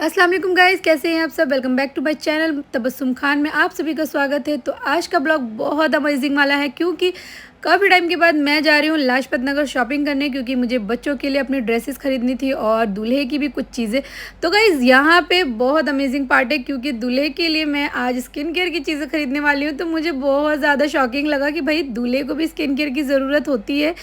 अस्सलाम वालेकुम गाइस, कैसे हैं आप सब। Welcome back to my channel Tabassum Khan में आप सभी का स्वागत है। तो आज का ब्लॉग बहुत अमेजिंग वाला है क्योंकि काफ़ी टाइम के बाद मैं जा रही हूँ लाजपत नगर शॉपिंग करने, क्योंकि मुझे बच्चों के लिए अपनी ड्रेसेस खरीदनी थी और दूल्हे की भी कुछ चीज़ें। तो गाइस यहाँ पे बहुत अमेजिंग पार्ट है क्योंकि दूल्हे के लिए मैं आज स्किन केयर की चीज़ें खरीदने वाली हूँ। तो मुझे बहुत ज़्यादा शॉकिंग लगा कि भाई दूल्हे को भी स्किन केयर की ज़रूरत होती है।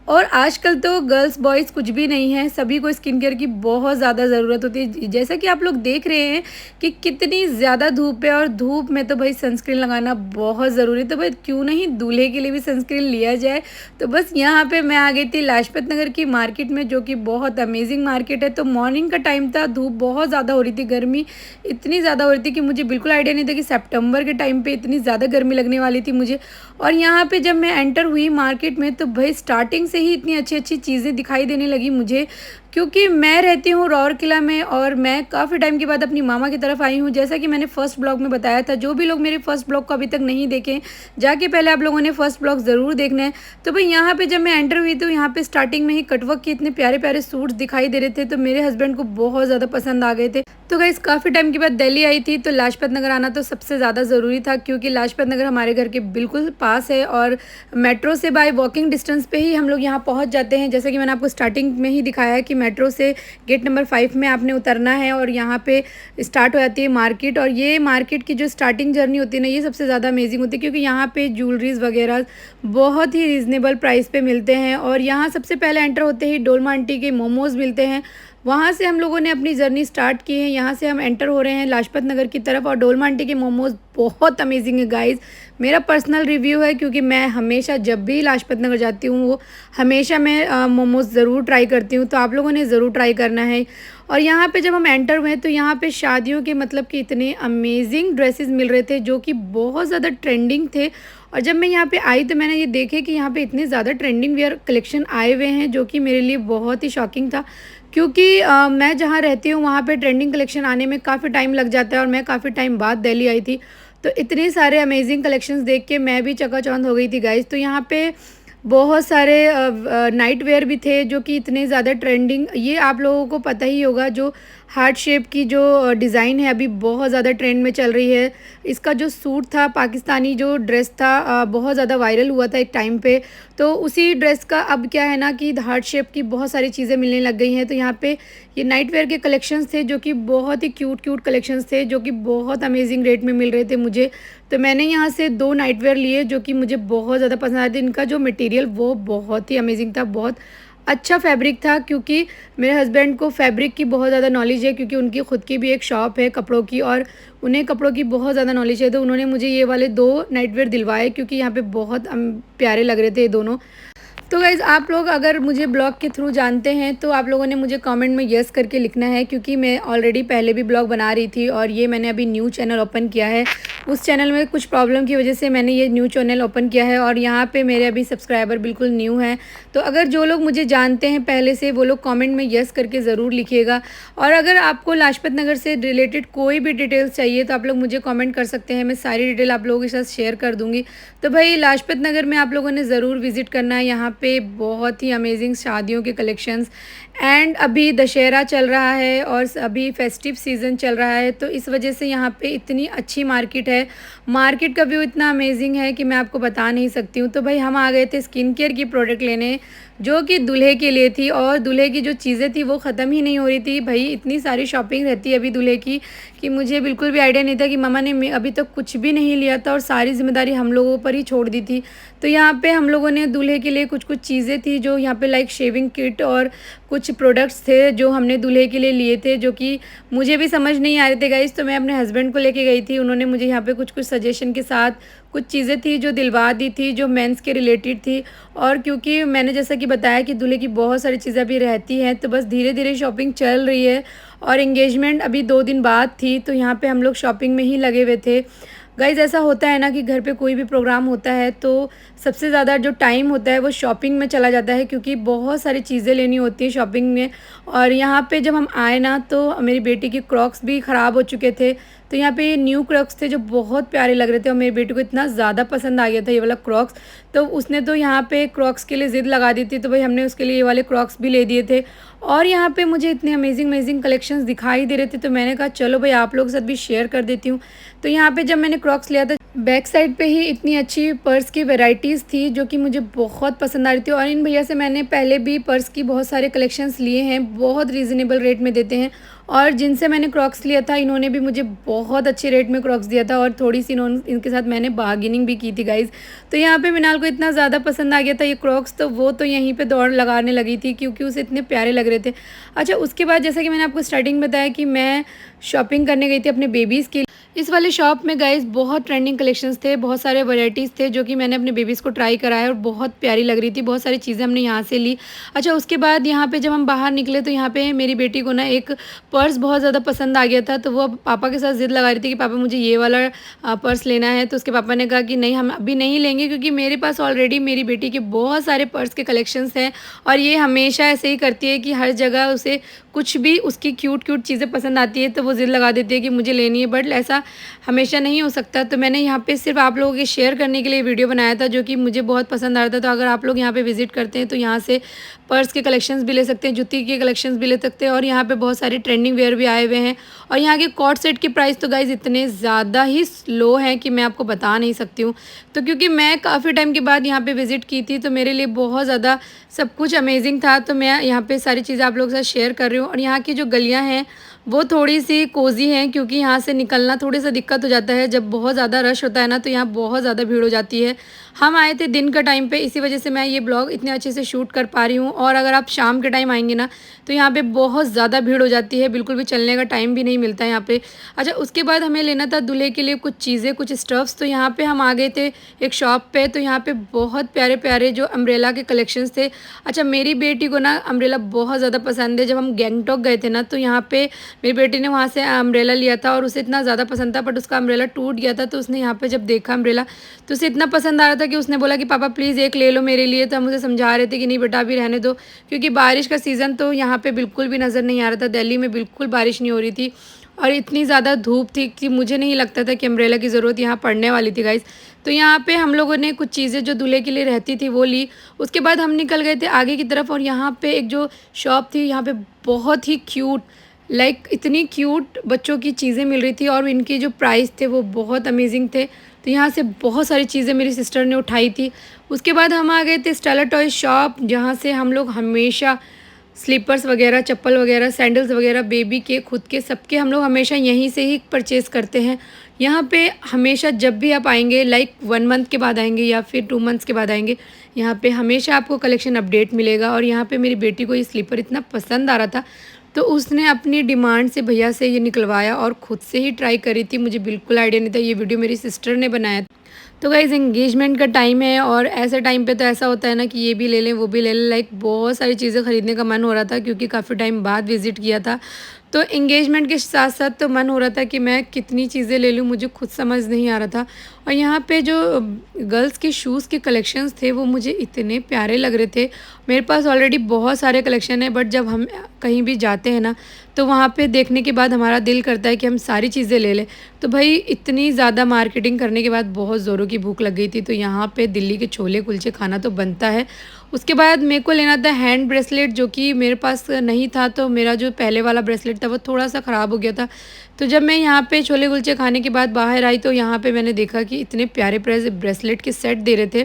और आजकल तो गर्ल्स बॉयज़ कुछ भी नहीं है, सभी को स्किन केयर की बहुत ज़्यादा ज़रूरत होती है। जैसा कि आप लोग देख रहे हैं कि कितनी ज़्यादा धूप है और धूप में तो भाई सनस्क्रीन लगाना बहुत ज़रूरी है। तो भाई क्यों नहीं दूल्हे के लिए भी सनस्क्रीन लिया जाए। तो बस यहाँ पे मैं आ गई थी लाजपत नगर की मार्केट में, जो कि बहुत अमेजिंग मार्केट है। तो मॉर्निंग का टाइम था, धूप बहुत ज़्यादा हो रही थी, गर्मी इतनी ज़्यादा हो रही थी कि मुझे बिल्कुल आइडिया नहीं था कि सितंबर के टाइम पे इतनी ज़्यादा गर्मी लगने वाली थी मुझे। और यहाँ पे जब मैं एंटर हुई मार्केट में तो भाई स्टार्टिंग से ही इतनी अच्छी अच्छी चीज़ें दिखाई देने लगी मुझे, क्योंकि मैं रहती हूँ रौरकिला में और मैं काफ़ी टाइम के बाद अपनी मामा की तरफ आई हूँ। जैसा कि मैंने फ़र्स्ट ब्लॉग में बताया था, जो भी लोग मेरे फर्स्ट ब्लॉग को अभी तक नहीं देखें जाके पहले आप लोगों ने फर्स्ट ब्लॉग ज़रूर देखना है। तो भाई यहाँ पे जब मैं एंटर हुई तो यहाँ पे स्टार्टिंग में ही कटवर्क के इतने प्यारे प्यारे सूट्स दिखाई दे रहे थे, तो मेरे हस्बैंड को बहुत ज़्यादा पसंद आ गए थे। तो गाइस काफ़ी टाइम के बाद दिल्ली आई थी तो लाजपत नगर आना तो सबसे ज़्यादा ज़रूरी था, क्योंकि लाजपत नगर हमारे घर के बिल्कुल पास है और मेट्रो से बाय वॉकिंग डिस्टेंस पे ही हम लोग यहाँ पहुँच जाते हैं। जैसे कि मैंने आपको स्टार्टिंग में ही दिखाया है कि मेट्रो से गेट नंबर 5 में आपने उतरना है और यहाँ पे स्टार्ट हो जाती है मार्केट। और ये मार्केट की जो स्टार्टिंग जर्नी होती है ना, ये सबसे ज़्यादा अमेजिंग होती है क्योंकि यहाँ पे ज्वेलरीज़ वगैरह बहुत ही रीज़नेबल प्राइस पे मिलते हैं। और यहाँ सबसे पहले एंटर होते ही डोलमा आंटी के मोमोज़ मिलते हैं, वहाँ से हम लोगों ने अपनी जर्नी स्टार्ट की है। यहाँ से हम एंटर हो रहे हैं लाजपत नगर की तरफ और डोलमा आंटी के मोमोज़ बहुत अमेजिंग है गाइस। मेरा पर्सनल रिव्यू है क्योंकि मैं हमेशा जब भी लाजपत नगर जाती हूँ वो हमेशा मैं मोमोज़ ज़रूर ट्राई करती हूँ, तो आप लोगों ने ज़रूर ट्राई करना है। और यहाँ पे जब हम एंटर हुए तो यहाँ पे शादियों के मतलब कि इतने अमेजिंग ड्रेसेस मिल रहे थे जो कि बहुत ज़्यादा ट्रेंडिंग थे। और जब मैं यहाँ पे आई तो मैंने ये देखे कि यहाँ पे इतने ज़्यादा ट्रेंडिंग वेयर कलेक्शन आए हुए हैं, जो कि मेरे लिए बहुत ही शॉकिंग था क्योंकि मैं जहाँ रहती हूँ वहाँ पे ट्रेंडिंग कलेक्शन आने में काफ़ी टाइम लग जाता है और मैं काफ़ी टाइम बाद दिल्ली आई थी। तो इतने सारे अमेजिंग कलेक्शंस देख के मैं भी चकाचौंध हो गई थी गाइस। तो यहाँ पे बहुत सारे नाइट वेयर भी थे जो कि इतने ज़्यादा ट्रेंडिंग, ये आप लोगों को पता ही होगा जो हार्ट शेप की जो डिज़ाइन है अभी बहुत ज़्यादा ट्रेंड में चल रही है। इसका जो सूट था पाकिस्तानी जो ड्रेस था बहुत ज़्यादा वायरल हुआ था एक टाइम पे। तो उसी ड्रेस का अब क्या है ना कि हार्ट शेप की बहुत सारी चीज़ें मिलने लग गई हैं। तो यहाँ पे ये नाइट वेयर के कलेक्शंस थे जो कि बहुत ही क्यूट क्यूट कलेक्शंस थे, जो कि बहुत अमेजिंग रेट में मिल रहे थे मुझे। तो मैंने यहाँ से 2 नाइट वेयर लिए जो कि मुझे बहुत ज़्यादा पसंद आए थे। इनका जो मटेरियल वो बहुत ही अमेजिंग था, बहुत अच्छा फैब्रिक था, क्योंकि मेरे हस्बैंड को फैब्रिक की बहुत ज़्यादा नॉलेज है क्योंकि उनकी ख़ुद की भी एक शॉप है कपड़ों की और उन्हें कपड़ों की बहुत ज़्यादा नॉलेज है। तो उन्होंने मुझे ये वाले 2 नाइट वेयर दिलवाए क्योंकि यहाँ पे बहुत प्यारे लग रहे थे ये दोनों। तो गाइज़ आप लोग अगर मुझे ब्लॉग के थ्रू जानते हैं तो आप लोगों ने मुझे कमेंट में यस करके लिखना है, क्योंकि मैं ऑलरेडी पहले भी ब्लॉग बना रही थी और ये मैंने अभी न्यू चैनल ओपन किया है। उस चैनल में कुछ प्रॉब्लम की वजह से मैंने ये न्यू चैनल ओपन किया है और यहाँ पे मेरे अभी सब्सक्राइबर बिल्कुल न्यू हैं। तो अगर जो लोग मुझे जानते हैं पहले से वो लोग कमेंट में यस करके ज़रूर लिखिएगा। और अगर आपको लाजपत नगर से रिलेटेड कोई भी डिटेल्स चाहिए तो आप लोग मुझे कमेंट कर सकते हैं, मैं सारी डिटेल आप लोगों के साथ शेयर कर दूँगी। तो भाई लाजपत नगर में आप लोगों ने ज़रूर विज़िट करना है। यहाँ पे बहुत ही अमेजिंग शादियों के कलेक्शंस एंड अभी दशहरा चल रहा है और अभी फेस्टिव सीज़न चल रहा है, तो इस वजह से यहाँ पे इतनी अच्छी मार्केट है। मार्केट का व्यू इतना अमेजिंग है कि मैं आपको बता नहीं सकती हूँ। तो भाई हम आ गए थे स्किन केयर की प्रोडक्ट लेने जो कि दूल्हे के लिए थी, और दूल्हे की जो चीज़ें थी वो ख़त्म ही नहीं हो रही थी। भाई इतनी सारी शॉपिंग रहती है अभी दूल्हे की कि मुझे बिल्कुल भी आइडिया नहीं था कि मामा ने अभी तक कुछ भी नहीं लिया था और सारी जिम्मेदारी हम लोगों पर ही छोड़ दी थी। तो यहाँ पे हम लोगों ने दूल्हे के लिए कुछ कुछ चीज़ें थी जो यहाँ पे लाइक शेविंग किट और कुछ प्रोडक्ट्स थे जो हमने दूल्हे के लिए लिए थे, जो कि मुझे भी समझ नहीं आ रहे थे गाइस। तो मैं अपने हस्बैंड को लेके गई थी, उन्होंने मुझे यहाँ पे कुछ कुछ सजेशन के साथ कुछ चीज़ें थी जो दिलवा दी थी जो मेंस के रिलेटेड थी। और क्योंकि मैंने जैसा कि बताया कि दूल्हे की बहुत सारी चीज़ें अभी रहती हैं, तो बस धीरे धीरे शॉपिंग चल रही है और एंगेजमेंट अभी 2 दिन बाद थी, तो यहाँ पे हम लोग शॉपिंग में ही लगे हुए थे। गाइज़ ऐसा होता है ना कि घर पे कोई भी प्रोग्राम होता है तो सबसे ज़्यादा जो टाइम होता है वो शॉपिंग में चला जाता है, क्योंकि बहुत सारी चीज़ें लेनी होती है शॉपिंग में। और यहाँ पे जब हम आए ना तो मेरी बेटी के क्रॉक्स भी ख़राब हो चुके थे, तो यहाँ पे ये न्यू क्रॉक्स थे जो बहुत प्यारे लग रहे थे और मेरे बेटे को इतना ज़्यादा पसंद आ गया था ये वाला क्रॉक्स। तो उसने तो यहाँ पे क्रॉक्स के लिए ज़िद लगा दी थी, तो भाई हमने उसके लिए ये वाले क्रॉक्स भी ले दिए थे। और यहाँ पे मुझे इतने अमेजिंग कलेक्शंस दिखाई दे रहे थे, तो मैंने कहा चलो भाई आप लोगों के साथ भी शेयर कर देती हूँ। तो यहाँ पे जब मैंने क्रॉक्स लिया था, बैक साइड पे ही इतनी अच्छी पर्स की वैरायटीज़ थी जो कि मुझे बहुत पसंद आ रही थी। और इन भैया से मैंने पहले भी पर्स की बहुत सारे कलेक्शंस लिए हैं, बहुत रीज़नेबल रेट में देते हैं। और जिनसे मैंने क्रॉक्स लिया था इन्होंने भी मुझे बहुत अच्छे रेट में क्रॉक्स दिया था और थोड़ी सी इनके साथ मैंने बार्गेनिंग भी की थी गाइज़। तो यहाँ पे मिनाल को इतना ज़्यादा पसंद आ गया था ये क्रॉक्स, तो वो तो यहीं पे दौड़ लगाने लगी थी क्योंकि उसे इतने प्यारे लग रहे थे। अच्छा, उसके बाद जैसा कि मैंने आपको स्टार्टिंग बताया कि मैं शॉपिंग करने गई थी अपने बेबीज़ के। इस वाले शॉप में गाइज़ बहुत ट्रेंडिंग कलेक्शंस थे, बहुत सारे वैरायटीज़ थे जो कि मैंने अपने बेबीज़ को ट्राई कराया और बहुत प्यारी लग रही थी। बहुत सारी चीज़ें हमने यहाँ से ली। अच्छा, उसके बाद यहाँ पे जब हम बाहर निकले तो यहाँ पे मेरी बेटी को ना एक पर्स बहुत ज़्यादा पसंद आ गया था, तो वो पापा के साथ ज़िद लगा रही थी कि पापा मुझे ये वाला पर्स लेना है। तो उसके पापा ने कहा कि नहीं, हम अभी नहीं लेंगे क्योंकि मेरे पास ऑलरेडी मेरी बेटी के बहुत सारे पर्स के कलेक्शंस हैं और ये हमेशा ऐसे ही करती है कि हर जगह उसे कुछ भी उसकी क्यूट चीज़ें पसंद आती है तो वो ज़िद लगा देती है कि मुझे लेनी है, बट ऐसा हमेशा नहीं हो सकता। तो मैंने यहाँ पे सिर्फ आप लोगों के शेयर करने के लिए वीडियो बनाया था जो कि मुझे बहुत पसंद आ रहा था। तो अगर आप लोग यहाँ पे विज़िट करते हैं तो यहाँ से पर्स के कलेक्शंस भी ले सकते हैं, जूती के कलेक्शंस भी ले सकते हैं और यहाँ पे बहुत सारे ट्रेंडिंग वेयर भी आए हुए हैं। और यहाँ के कॉर्ड सेट के प्राइस तो गाइज़ इतने ज़्यादा ही लो हैं कि मैं आपको बता नहीं सकती हूँ। तो क्योंकि मैं काफ़ी टाइम के बाद यहाँ पे विज़िट की थी तो मेरे लिए बहुत ज़्यादा सब कुछ अमेजिंग था, तो मैं यहाँ पे सारी चीज़ें आप लोगों के साथ शेयर कर रही हूँ। और यहाँ की जो गलियाँ हैं वो थोड़ी सी कोज़ी हैं क्योंकि यहाँ से निकलना थोड़ी सा दिक्कत हो जाता है। जब बहुत ज़्यादा रश होता है ना तो यहाँ बहुत ज़्यादा भीड़ हो जाती है। हम आए थे दिन का टाइम पे, इसी वजह से मैं ये ब्लॉग इतने अच्छे से शूट कर पा रही हूँ। और अगर आप शाम के टाइम आएंगे ना तो यहाँ पे बहुत ज़्यादा भीड़ हो जाती है, बिल्कुल भी चलने का टाइम भी नहीं मिलता है यहाँ पे। अच्छा, उसके बाद हमें लेना था दूल्हे के लिए कुछ चीज़ें, कुछ स्टफ्स। तो यहाँ पे हम आ गए थे एक शॉप पे, तो यहाँ पे बहुत प्यारे प्यारे जो अम्ब्रेला के कलेक्शंस थे। अच्छा, मेरी बेटी को ना अम्ब्रेला बहुत ज़्यादा पसंद है। जब हम गैंगटॉक गए थे ना तो यहाँ पे मेरी बेटी ने वहाँ से अम्ब्रेला लिया था और उसे इतना ज़्यादा पसंद था, बट उसका अम्ब्रेला टूट गया था। तो उसने यहाँ पे जब देखा अम्ब्रेला तो उसे इतना पसंद आ रहा था कि उसने बोला कि पापा प्लीज़ एक ले लो मेरे लिए। तो हम उसे समझा रहे थे कि नहीं बेटा अभी रहने दो, क्योंकि बारिश का सीज़न तो यहाँ पे बिल्कुल भी नज़र नहीं आ रहा था। दिल्ली में बिल्कुल बारिश नहीं हो रही थी और इतनी ज़्यादा धूप थी कि मुझे नहीं लगता था कि अम्ब्रेला की ज़रूरत यहाँ पड़ने वाली थी गाइज़। तो यहाँ पे हम लोगों ने कुछ चीज़ें जो दूल्हे के लिए रहती थी वो ली। उसके बाद हम निकल गए थे आगे की तरफ और यहाँ पे एक जो शॉप थी यहाँ पे बहुत ही क्यूट, इतनी क्यूट बच्चों की चीज़ें मिल रही थी और इनके जो प्राइस थे वो बहुत अमेजिंग थे। तो यहाँ से बहुत सारी चीज़ें मेरी सिस्टर ने उठाई थी। उसके बाद हम आ गए थे स्टेला टॉय शॉप, जहाँ से हम लोग हमेशा स्लीपर्स वगैरह, चप्पल वगैरह, सैंडल्स वगैरह, बेबी के, खुद के, सबके हम लोग हमेशा यहीं से ही परचेज़ करते हैं। यहाँ पे हमेशा जब भी आप आएंगे 1 मंथ के बाद आएंगे या फिर 2 मंथ्स के बाद आएंगे, यहाँ पे हमेशा आपको कलेक्शन अपडेट मिलेगा। और यहाँ पे मेरी बेटी को ये स्लीपर इतना पसंद आ रहा था तो उसने अपनी डिमांड से भैया से ये निकलवाया और ख़ुद से ही ट्राई करी थी। मुझे बिल्कुल आइडिया नहीं था, ये वीडियो मेरी सिस्टर ने बनाया। तो गाइज़ एंगेजमेंट का टाइम है और ऐसे टाइम पे तो ऐसा होता है ना कि ये भी ले लें वो भी ले लें, बहुत सारी चीज़ें ख़रीदने का मन हो रहा था क्योंकि काफ़ी टाइम बाद विज़िट किया था। तो एंगेजमेंट के साथ साथ तो मन हो रहा था कि मैं कितनी चीज़ें ले लूँ, मुझे खुद समझ नहीं आ रहा था। और यहाँ पे जो गर्ल्स के शूज़ के कलेक्शंस थे वो मुझे इतने प्यारे लग रहे थे। मेरे पास ऑलरेडी बहुत सारे कलेक्शन है, बट जब हम कहीं भी जाते हैं ना तो वहाँ पे देखने के बाद हमारा दिल करता है कि हम सारी चीज़ें ले लें। तो भाई इतनी ज़्यादा मार्केटिंग करने के बाद बहुत ज़ोरों की भूख लग गई थी, तो यहाँ पे दिल्ली के छोले कुलचे खाना तो बनता है। उसके बाद मेरे को लेना था हैंड ब्रेसलेट, जो कि मेरे पास नहीं था। तो मेरा जो पहले वाला ब्रेसलेट था वो थोड़ा सा ख़राब हो गया था। तो जब मैं यहाँ पे छोले कुलचे खाने के बाद बाहर आई तो यहाँ पे मैंने देखा कि इतने प्यारे प्यारे ब्रेसलेट के सेट दे रहे थे,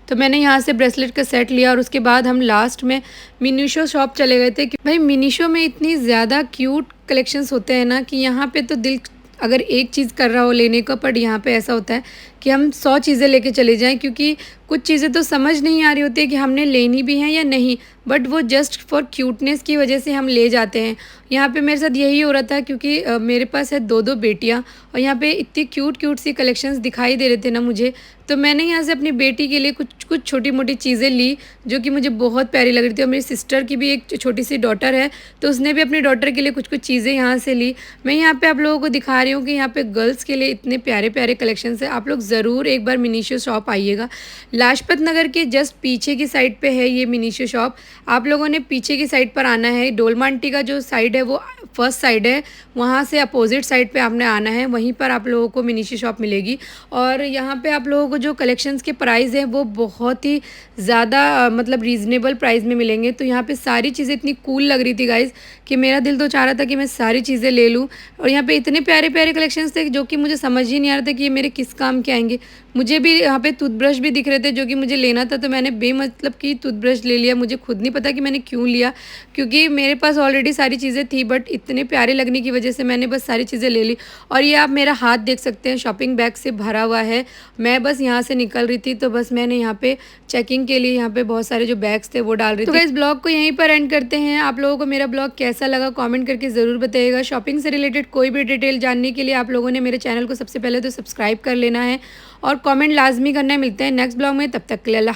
तो मैंने यहाँ से ब्रेसलेट का सेट लिया। और उसके बाद हम लास्ट में मिनीशो शॉप चले गए थे कि भाई मिनीशो में इतनी ज़्यादा क्यूट कलेक्शंस होते हैं ना कि यहाँ पे तो दिल अगर एक चीज़ कर रहा हो लेने का, पर यहाँ पे ऐसा होता है कि हम 100 चीज़ें लेके चले जाएं, क्योंकि कुछ चीज़ें तो समझ नहीं आ रही होती है कि हमने लेनी भी हैं या नहीं, बट वो जस्ट फॉर क्यूटनेस की वजह से हम ले जाते हैं। यहाँ पे मेरे साथ यही हो रहा था क्योंकि मेरे पास है 2 बेटियाँ और यहाँ पे इतनी क्यूट सी कलेक्शंस दिखाई दे रहे थे ना मुझे, तो मैंने यहाँ से अपनी बेटी के लिए कुछ छोटी मोटी चीज़ें ली जो कि मुझे बहुत प्यारी लग रही थी। और मेरी सिस्टर की भी एक छोटी सी डॉटर है, तो उसने भी अपनी डॉटर के लिए कुछ चीज़ें यहाँ से ली। मैं यहाँ पे आप लोगों को दिखा रही हूँ कि यहाँ पे गर्ल्स के लिए इतने प्यारे प्यारे कलेक्शंस है, आप लोग ज़रूर एक बार मिनीशो शॉप आइएगा। लाजपत नगर के जस्ट पीछे की साइड पे है ये मिनीशो शॉप। आप लोगों ने पीछे की साइड पर आना है। डोलमांटी का जो साइड है वो फर्स्ट साइड है, वहाँ से अपोजिट साइड पे आपने आना है, वहीं पर आप लोगों को मिनीशो शॉप मिलेगी। और यहाँ पे आप लोगों को जो कलेक्शंस के प्राइस हैं वो बहुत ही ज़्यादा मतलब रीज़नेबल प्राइस में मिलेंगे। तो यहाँ पे सारी चीज़ें इतनी कूल लग रही थी गाइज़ कि मेरा दिल तो चाह रहा था कि मैं सारी चीज़ें ले लूँ। और यहाँ पे इतने प्यारे प्यारे कलेक्शंस थे जो कि मुझे समझ ही नहीं आ रहा था कि ये मेरे किस काम के आएंगे। मुझे भी यहाँ पे टूथब्रश भी दिख रहे थे जो कि मुझे लेना था, तो मैंने बेमतलब की टूथब्रश ले लिया। मुझे खुद नहीं पता कि मैंने क्यों लिया, क्योंकि मेरे पास ऑलरेडी सारी चीज़ें थी, बट इतने प्यारे लगने की वजह से मैंने बस सारी चीज़ें ले ली। और ये आप मेरा हाथ देख सकते हैं, शॉपिंग बैग से भरा हुआ है। मैं बस यहाँ से निकल रही थी तो बस मैंने यहाँ पे चेकिंग के लिए यहाँ पे बहुत सारे जो बैग्स थे वो डाल रही थी। तो इस ब्लॉग को यहीं पर एंड करते हैं। आप लोगों को मेरा ब्लॉग कैसा लगा कमेंट करके ज़रूर बताइएगा। शॉपिंग से रिलेटेड कोई भी डिटेल जानने के लिए आप लोगों ने मेरे चैनल को सबसे पहले तो सब्सक्राइब कर लेना है और कमेंट लाजमी करना है। मिलते हैं नेक्स्ट ब्लॉग में, तब तक के लिए अल्लाह।